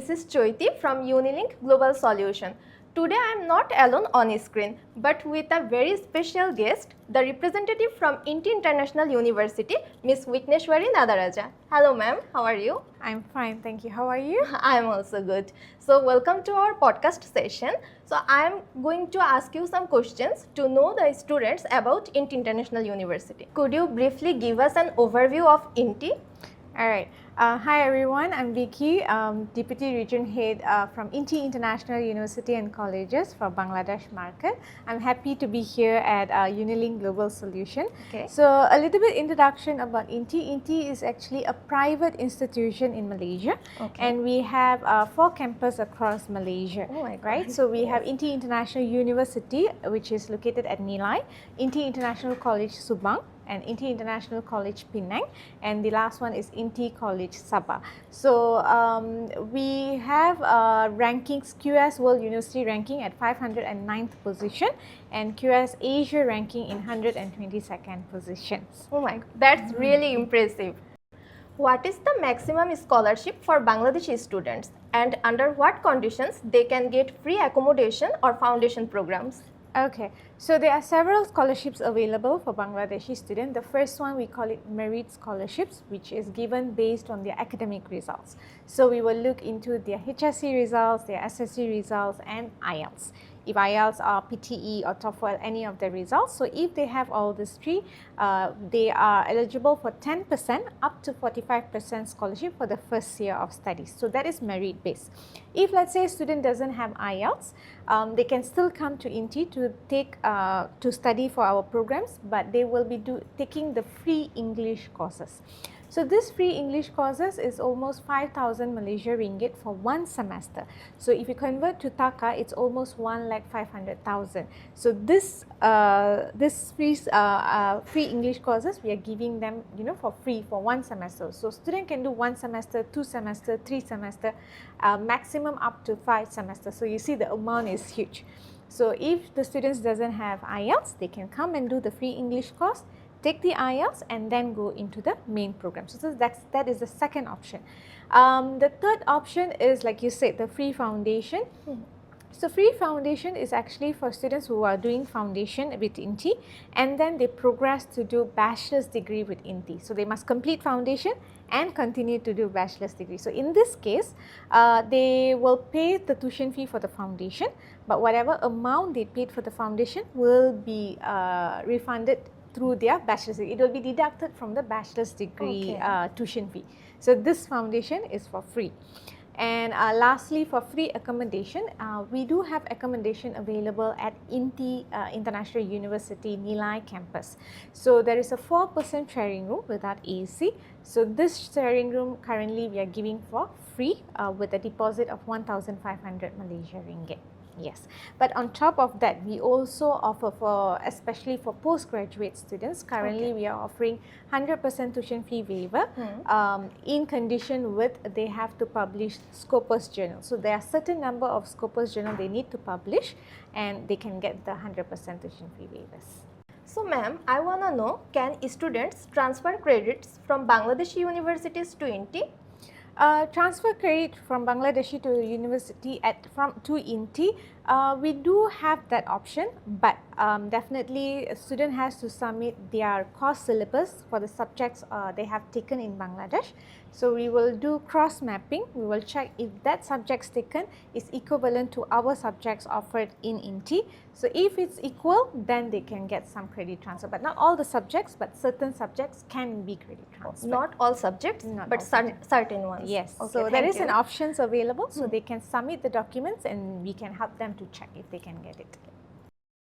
This is Choiti from Unilink Global Solution. Today I am not alone on screen, but with a very special guest, the representative from INTI International University, Ms. Vikneshwari Nadaraja. Hello ma'am, how are you? I'm fine, thank you. How are you? I am also good. So welcome to our podcast session. So I am going to ask you some questions to know the students about INTI International University. Could you briefly give us an overview of INTI? Alright. Hi everyone, I'm Vicky, Deputy Region Head from INTI International University and Colleges for Bangladesh market. I'm happy to be here at Unilink Global Solution. Okay. So a little bit introduction about INTI. INTI is actually a private institution in Malaysia, and we have 4 campuses across Malaysia. Oh my God. Right? So we have INTI International University, which is located at Nilai, INTI International College Subang, and INTI International College Penang, and the last one is INTI College Sabah. So we have rankings, QS World University ranking at 509th position and QS Asia ranking in 122nd positions. Oh my God, that's really impressive. What is the maximum scholarship for Bangladeshi students, and under what conditions they can get free accommodation or foundation programs? Okay, so there are several scholarships available for Bangladeshi students. The first one, we call it merit scholarships, which is given based on their academic results. So we will look into their HSC results, their SSC results, and IELTS. If IELTS or PTE or TOEFL, any of the results. So if they have all these three, they are eligible for 10% up to 45% scholarship for the first year of studies. So that is merit based. If let's say a student doesn't have IELTS, they can still come to INTI to take to study for our programs, but they will be taking the free English courses. So this free English courses is almost 5,000 Malaysia ringgit for one semester. So if you convert to Dhaka, it's almost 1,500,000. So this free English courses we are giving them, for free for one semester. So student can do 1 semester, 2 semester, 3 semester, maximum up to 5 semesters. So you see the amount is huge. So if the students doesn't have IELTS, they can come and do the free English course, take the IELTS, and then go into the main program. So that is the second option. The third option is, like you said, the free foundation. So free foundation is actually for students who are doing foundation with INTI, and then they progress to do bachelor's degree with INTI. So they must complete foundation and continue to do bachelor's degree. So in this case, they will pay the tuition fee for the foundation, but whatever amount they paid for the foundation will be refunded through their bachelor's degree. It will be deducted from the bachelor's degree tuition fee. So this foundation is for free. And lastly, for free accommodation, we do have accommodation available at INTI International University Nilai campus. So there is a 4-person sharing room without AC. So this sharing room currently we are giving for free with a deposit of 1,500 Malaysia ringgit. Yes, but on top of that, we also offer especially for postgraduate students. Currently, we are offering 100% tuition fee waiver in condition with they have to publish Scopus journal. So there are certain number of Scopus journal they need to publish, and they can get the 100% tuition fee waivers. So ma'am, I want to know, can students transfer credits from Bangladeshi universities to INTI? Transfer credit from Bangladeshi to university to INTI, we do have that option, but definitely a student has to submit their course syllabus for the subjects they have taken in Bangladesh. So we will do cross mapping. We will check if that subjects taken is equivalent to our subjects offered in INTI. So if it's equal, then they can get some credit transfer, but not all the subjects, but certain subjects can be credit transfer. Not all subjects, but certain ones. Yes, okay, so there is an options available, so they can submit the documents and we can help them to check if they can get it.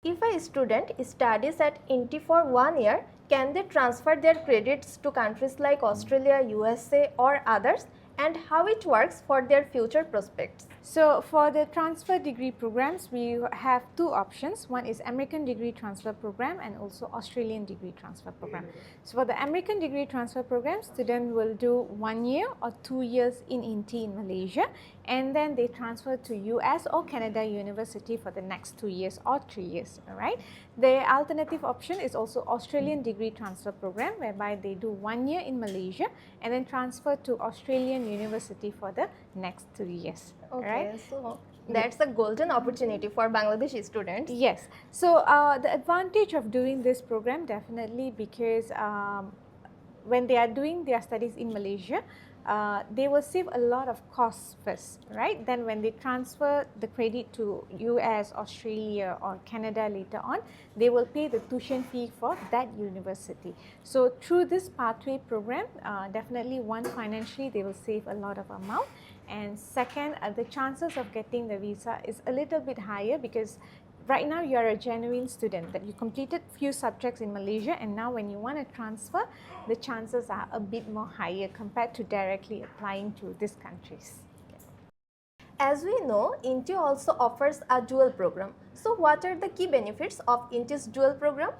If a student studies at INTI for 1 year, can they transfer their credits to countries like Australia, USA or others? And how it works for their future prospects? So for the transfer degree programs, we have 2 options. One is American degree transfer program and also Australian degree transfer program. So for the American degree transfer program, student will do 1 year or 2 years in INTI in Malaysia, and then they transfer to US or Canada University for the next 2 years or 3 years. All right. The alternative option is also Australian degree transfer program, whereby they do 1 year in Malaysia and then transfer to Australian same university for the next 3 years. Okay, Right? so that's a golden opportunity for Bangladeshi students. Yes. So the advantage of doing this program definitely because when they are doing their studies in Malaysia, they will save a lot of costs first, right? Then when they transfer the credit to US, Australia or Canada later on, they will pay the tuition fee for that university. So through this pathway program, definitely one, financially they will save a lot of amount, and second, the chances of getting the visa is a little bit higher because right now you are a genuine student, that you completed few subjects in Malaysia, and now when you want to transfer, the chances are a bit more higher compared to directly applying to these countries. As we know, INTI also offers a dual program. So what are the key benefits of INTI's dual program?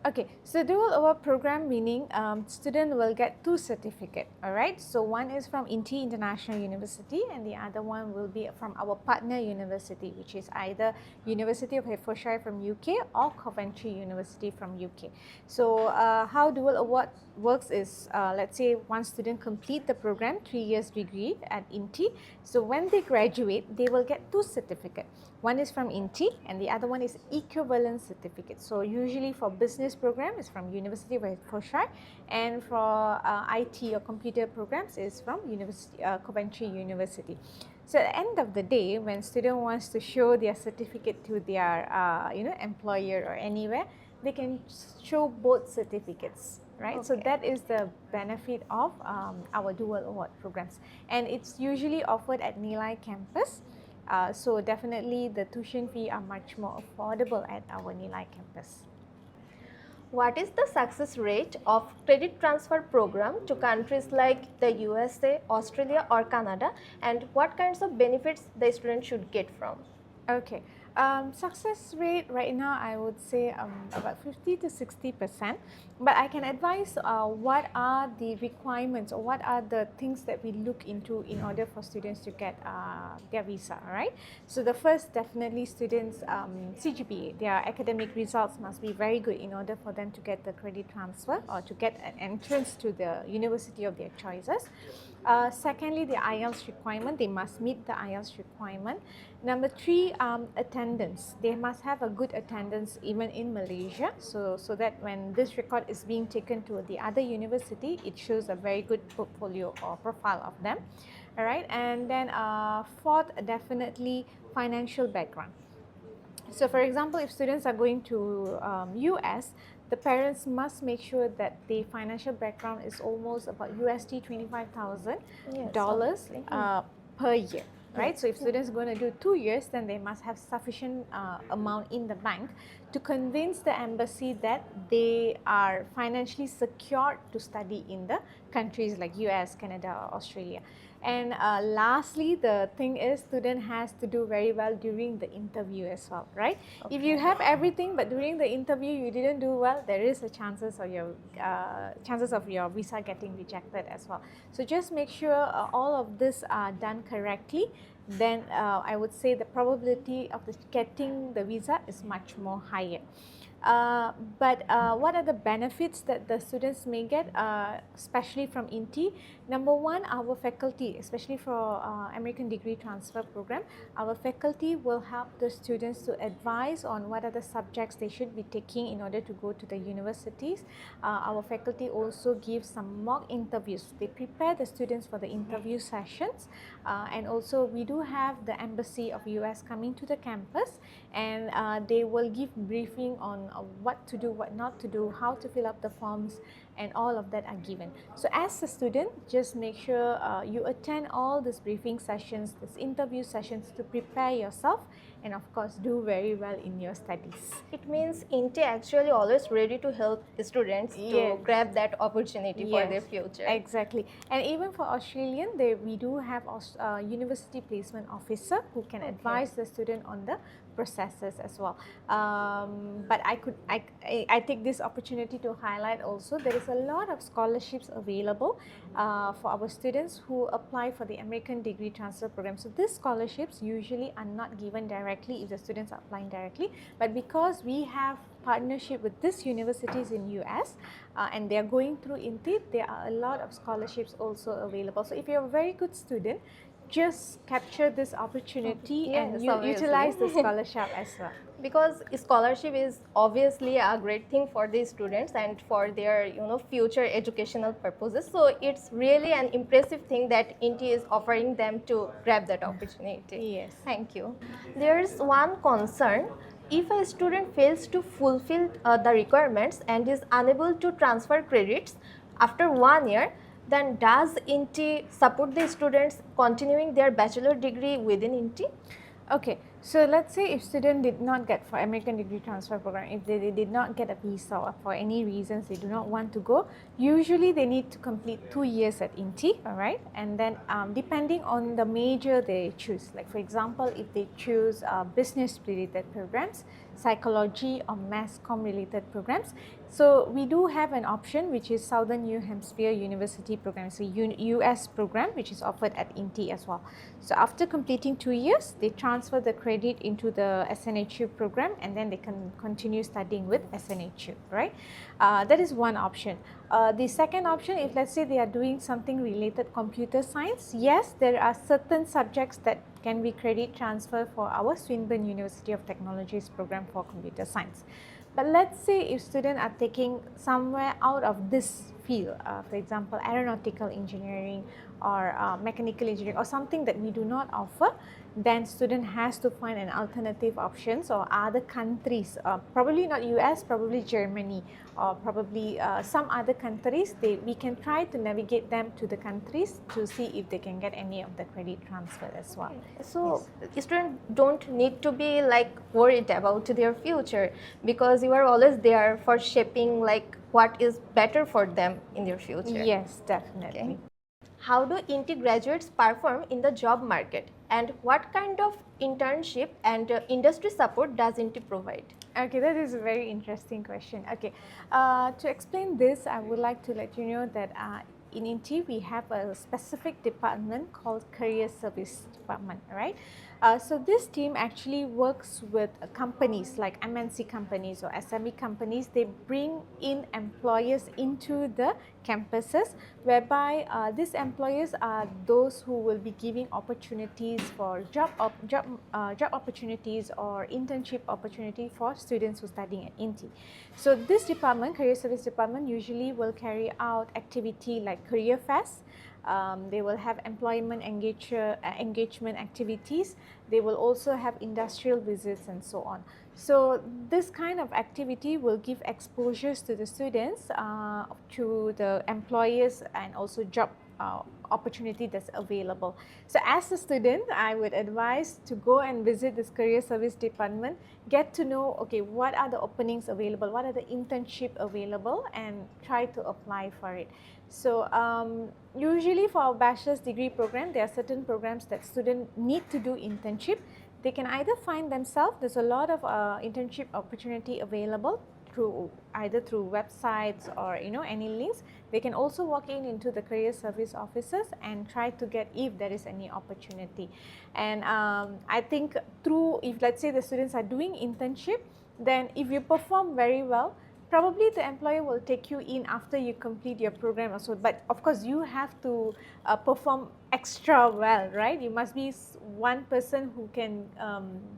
Okay, so dual award program meaning student will get 2 certificates, alright? So one is from INTI International University and the other one will be from our partner university, which is either University of Hertfordshire from UK or Coventry University from UK. So how dual award works is, let's say one student complete the program, 3 years degree at INTI. So when they graduate, they will get 2 certificates. One is from INTI and the other one is equivalent certificate. So usually for business program is from University of Hertfordshire, and for IT or computer programs is from Coventry University. So at the end of the day, when student wants to show their certificate to their employer or anywhere, they can show both certificates. Right, Okay. so that is the benefit of our dual award programs, and it's usually offered at Nilai campus. So definitely the tuition fee are much more affordable at our Nilai campus. What is the success rate of credit transfer program to countries like the USA, Australia or Canada, and what kinds of benefits the student should get from? Okay, success rate right now I would say about 50 to 60%, but I can advise what are the requirements or what are the things that we look into in order for students to get their visa, right? So the first, definitely students CGPA, their academic results must be very good in order for them to get the credit transfer or to get an entrance to the university of their choices. Secondly, the IELTS requirement, they must meet the IELTS requirement. Number 3, attendance. They must have a good attendance even in Malaysia, so that when this record is being taken to the other university, it shows a very good portfolio or profile of them. All right, and then fourth, definitely financial background. So for example, if students are going to US, the parents must make sure that the financial background is almost about USD $25,000 per year. Right, so if students are going to do 2 years, then they must have sufficient amount in the bank to convince the embassy that they are financially secured to study in the countries like US, Canada, or Australia. And lastly, the thing is, student has to do very well during the interview as well, right? Okay. If you have everything, but during the interview you didn't do well, there is a chances of your visa getting rejected as well. So just make sure all of this are done correctly. Then I would say the probability of getting the visa is much more higher. But what are the benefits that the students may get, especially from INTI? Number 1, our faculty, especially for American Degree Transfer Program, our faculty will help the students to advise on what are the subjects they should be taking in order to go to the universities. Our faculty also gives some mock interviews. They prepare the students for the interview sessions, and also we do have the Embassy of US coming to the campus, and they will give briefing on what to do, what not to do, how to fill up the forms, and all of that are given. So as a student, just make sure you attend all these briefing sessions, these interview sessions to prepare yourself, and of course do very well in your studies. It means INTI actually always ready to help students to grab that opportunity for their future. Exactly. And even for Australian, we do have a university placement officer who can advise the student on the processes as well. But I take this opportunity to highlight also there is a lot of scholarships available for our students who apply for the American Degree Transfer Program. So these scholarships usually are not given directly directly if the students are applying directly. But because we have partnership with these universities in US and they are going through INTI, there are a lot of scholarships also available. So if you're a very good student, just capture this opportunity and Yes, obviously. utilize the scholarship as well. Because scholarship is obviously a great thing for the students and for their future educational purposes, so it's really an impressive thing that INTI is offering them to grab that opportunity. Yes. Thank you. There's one concern: if a student fails to fulfill the requirements and is unable to transfer credits after 1 year, then does INTI support the students continuing their bachelor degree within INTI? Okay, so let's say if student did not get for American degree transfer program, if they did not get a visa or for any reasons they do not want to go, usually they need to complete 2 years at INTI, all right? And then depending on the major they choose, like for example, if they choose business related programs, psychology or mass comm related programs, so we do have an option which is Southern New Hampshire University program. It's a US program which is offered at INTI as well. So after completing 2 years, they transfer the credit into the SNHU program and then they can continue studying with SNHU, right? That is one option. The second option, if let's say they are doing something related computer science, yes, there are certain subjects that can be credit transfer for our Swinburne University of Technologies program for computer science. But let's say if students are taking somewhere out of this field, for example, aeronautical engineering or mechanical engineering or something that we do not offer, then student has to find an alternative options or other countries, probably not US, probably Germany or probably some other countries. We can try to navigate them to the countries to see if they can get any of the credit transfer as well. So students don't need to be like worried about their future, because you are always there for shaping like what is better for them in their future. Yes, definitely. Okay. How do INTI graduates perform in the job market, and what kind of internship and industry support does INTI provide? Okay, that is a very interesting question. Okay, to explain this, I would like to let you know that in INTI we have a specific department called Career Service Department, right? So this team actually works with companies like MNC companies or SME companies. They bring in employers into the campuses, whereby these employers are those who will be giving opportunities for job opportunities or internship opportunity for students who are studying at INTI. So this department, Career Service Department, usually will carry out activity like career fairs. They will have employment engagement activities. They will also have industrial visits and so on. So this kind of activity will give exposures to the students, to the employers, and also job opportunity that's available. So as a student, I would advise to go and visit this Career Service Department, get to know, okay, what are the openings available, what are the internship available, and try to apply for it. So usually for our bachelor's degree program, there are certain programs that students need to do internship. They can either find themselves, there's a lot of internship opportunity available either through websites or any links. They can also walk into the career service offices and try to get if there is any opportunity. And I think if let's say the students are doing internship, then if you perform very well, probably the employer will take you in after you complete your program also. But of course, you have to perform extra well, right? You must be one person who can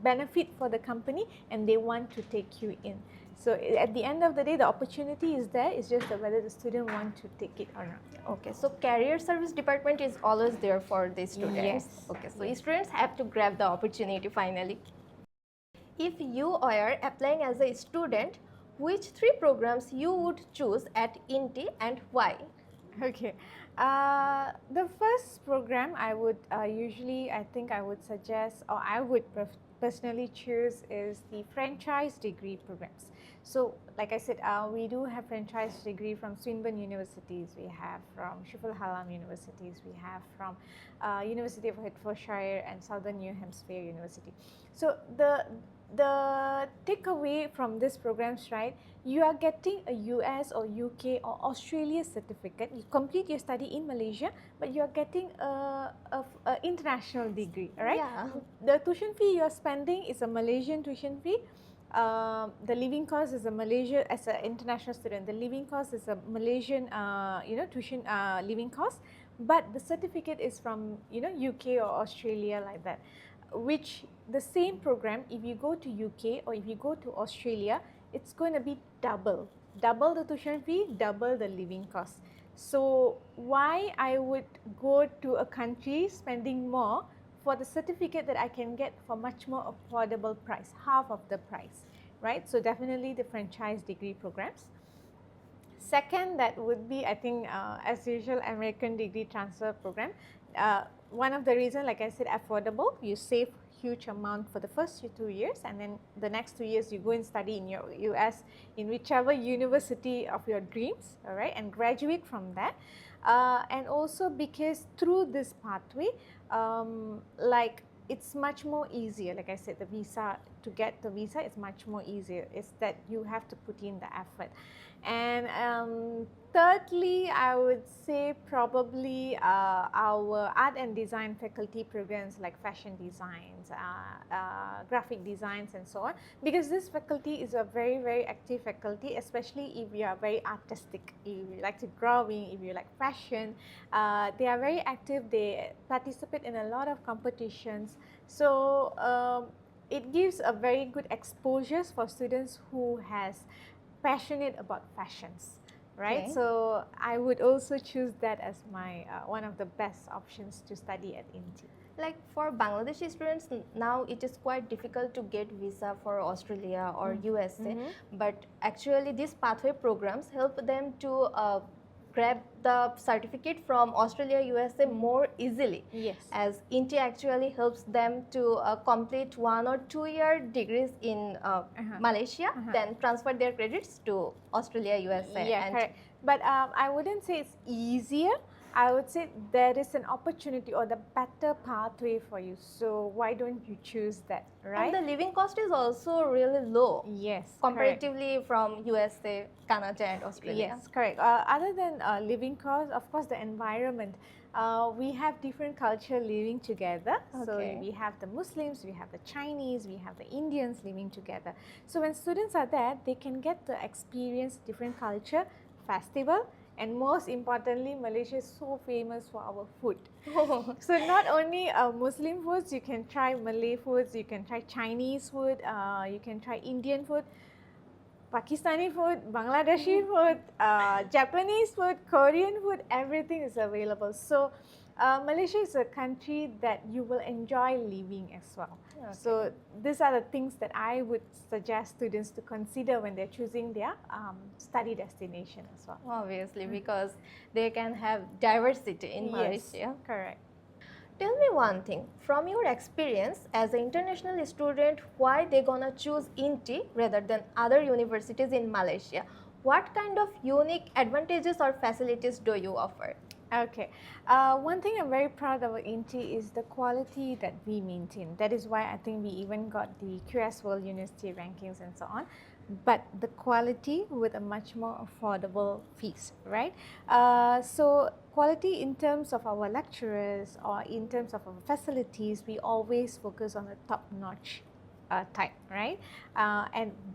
benefit for the company and they want to take you in. So at the end of the day, the opportunity is there. It's just whether the student wants to take it or not. Okay, so Career Service Department is always there for the students. Yes. Okay, so students have to grab the opportunity finally. If you are applying as a student, which 3 programs you would choose at INTI and why? Okay, the first program I would I would suggest, or I would personally choose, is the franchise degree programs. So like I said, we do have franchise degree from Swinburne Universities, we have from Shufal Halam Universities, we have from University of Hertfordshire and Southern New Hampshire University. So the takeaway from these programs, right, you are getting a US or UK or Australia certificate. You complete your study in Malaysia, but you are getting a international degree, right? Yeah. The tuition fee you are spending spending is a Malaysian tuition fee. The living cost is a Malaysia, as an international student, the living cost is a Malaysian, tuition living cost, but the certificate is from, UK or Australia, like that. Which the same program, if you go to UK or if you go to Australia, it's going to be double the tuition fee, double the living cost. So why I would go to a country spending more for the certificate that I can get for much more affordable price, half of the price, right? So definitely the franchise degree programs. Second, that would be, I think, as usual, American degree transfer program. One of the reasons, like I said, affordable. You save huge amount for the first 2 years, and then the next 2 years you go and study in your US, in whichever university of your dreams, all right, and graduate from that. And also because through this pathway, like it's much more easier. Like I said, the visa, to get the visa is much more easier. It's that you have to put in the effort. And thirdly, I would say probably our art and design faculty programs like fashion designs, graphic designs and so on, because this faculty is a very, very active faculty, especially if you are very artistic, if you like to drawing, if you like fashion. They are very active, they participate in a lot of competitions. So it gives a very good exposures for students who has passionate about fashions, right? Okay. So I would also choose that as my one of the best options to study at INTI. Like for Bangladeshi students, now it is quite difficult to get visa for Australia or USA, but actually these pathway programs help them to grab the certificate from Australia, USA more easily. Yes. As INTI actually helps them to complete 1 or 2 year degrees in Malaysia, then transfer their credits to Australia, USA. Yeah, and correct. But I wouldn't say it's easier. I would say there is an opportunity or the better pathway for you. So why don't you choose that, right? And the living cost is also really low. Yes, comparatively from USA, Canada and Australia. Yes, correct. Other than living cost, of course, the environment. We have different culture living together. So Okay. we have the Muslims, we have the Chinese, we have the Indians living together. So when students are there, they can get to experience different culture, festival, and most importantly, Malaysia is so famous for our food. So not only Muslim foods, you can try Malay foods, you can try Chinese food, you can try Indian food, Pakistani food, Bangladeshi food, Japanese food, Korean food, everything is available. So Malaysia is a country that you will enjoy living as well. Okay. So these are the things that I would suggest students to consider when they're choosing their study destination as well. Obviously, because they can have diversity in Malaysia. Yes, correct. Tell me one thing, from your experience as an international student, why they gonna choose INTI rather than other universities in Malaysia? What kind of unique advantages or facilities do you offer? Okay. One thing I'm very proud of INTI is the quality that we maintain. That is why I think we even got the QS World University rankings and so on. But the quality with a much more affordable fees, right? So quality in terms of our lecturers or in terms of our facilities, we always focus on the top-notch type, right?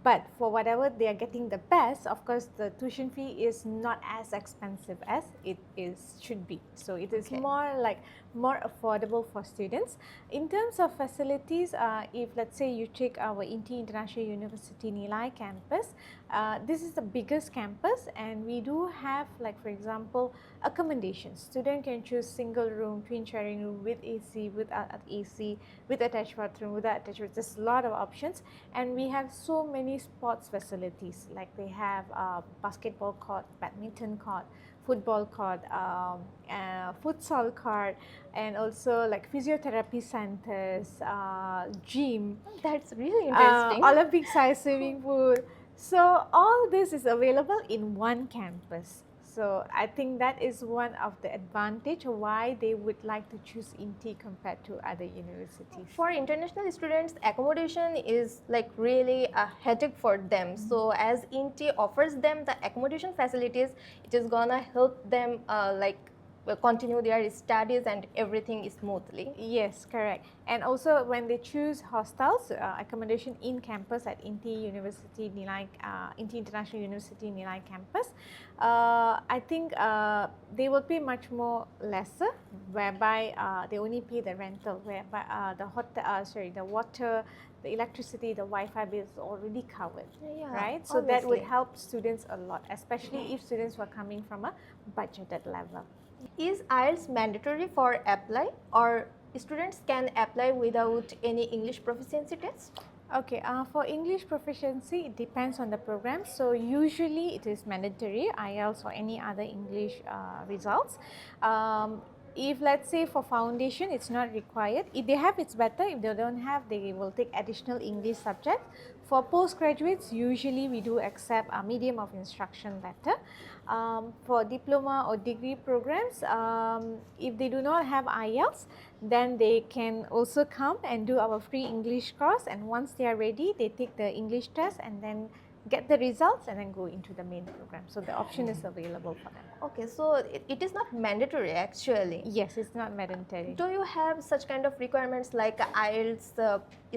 But for whatever they are getting the best, of course, the tuition fee is not as expensive as it should be. So it is more affordable for students. In terms of facilities, if let's say you take our INTI International University Nilai campus, this is the biggest campus, and we do have, like for example, accommodations. Student can choose single room, twin sharing room with AC, without AC, with attached bathroom, without attached bathroom. There's a lot of options, and we have so many sports facilities. Like they have basketball court, badminton court, football court, futsal court, and also like physiotherapy centers, gym. That's really interesting. Olympic size swimming pool. So all this is available in one campus. So I think that is one of the advantage why they would like to choose INTI compared to other universities. For international students, accommodation is like really a headache for them. So as INTI offers them the accommodation facilities, it is gonna help them like continue their studies and everything smoothly. Yes, correct. And also when they choose hostels, accommodation in campus at INTI University Nilai, INTI International University Nilai campus, I think they will pay much more lesser, whereby they only pay the rental, whereby the water, the electricity, the Wi-Fi bill is already covered, Yeah, right? So that would obviously. help students a lot, especially if students were coming from a budgeted level. Is IELTS mandatory for apply, or students can apply without any English proficiency test? Okay, for English proficiency, it depends on the program. So usually it is mandatory, IELTS or any other English results. If let's say for foundation, it's not required. If they have, it's better. If they don't have, they will take additional English subject. For postgraduates, usually we do accept a medium of instruction letter. For diploma or degree programs, if they do not have IELTS, then they can also come and do our free English course, and once they are ready, they take the English test and then get the results and then go into the main program. So the option is available for them. Okay, so it is not mandatory actually. Yes, it's not mandatory. Do you have such kind of requirements like IELTS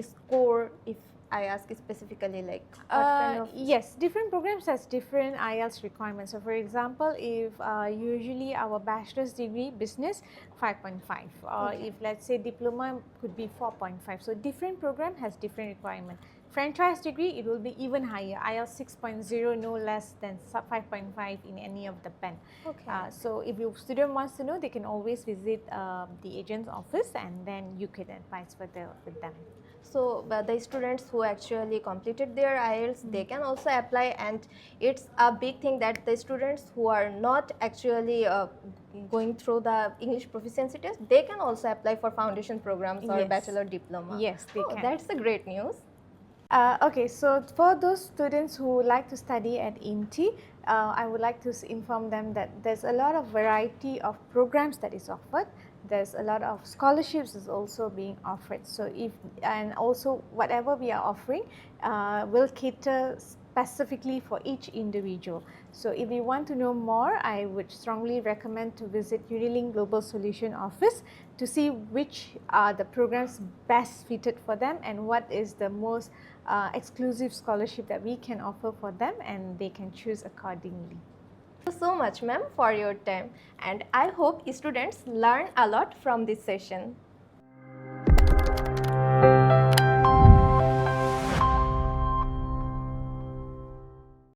score, if I ask specifically, like what kind of? Yes, different programs has different IELTS requirements. So for example, if usually our bachelor's degree business 5.5, or Okay. if let's say diploma could be 4.5. So different program has different requirement. Franchise degree, it will be even higher, IELTS 6.0, no less than 5.5 in any of the band. Okay. So if your student wants to know, they can always visit the agent's office, and then you can advise further with them. So the students who actually completed their IELTS, they can also apply, and it's a big thing that the students who are not actually going through the English proficiency test, they can also apply for foundation programs or Yes. bachelor diploma. Yes, they can. That's a great news. Okay, so for those students who would like to study at INTI, I would like to inform them that there's a lot of variety of programs that is offered. There's a lot of scholarships is also being offered. So and also whatever we are offering will cater specifically for each individual. So if you want to know more, I would strongly recommend to visit Unilink Global Solution Office to see which are the programs best fitted for them and what is the most exclusive scholarship that we can offer for them, and they can choose accordingly. Thank you so much, ma'am, for your time, and I hope students learn a lot from this session.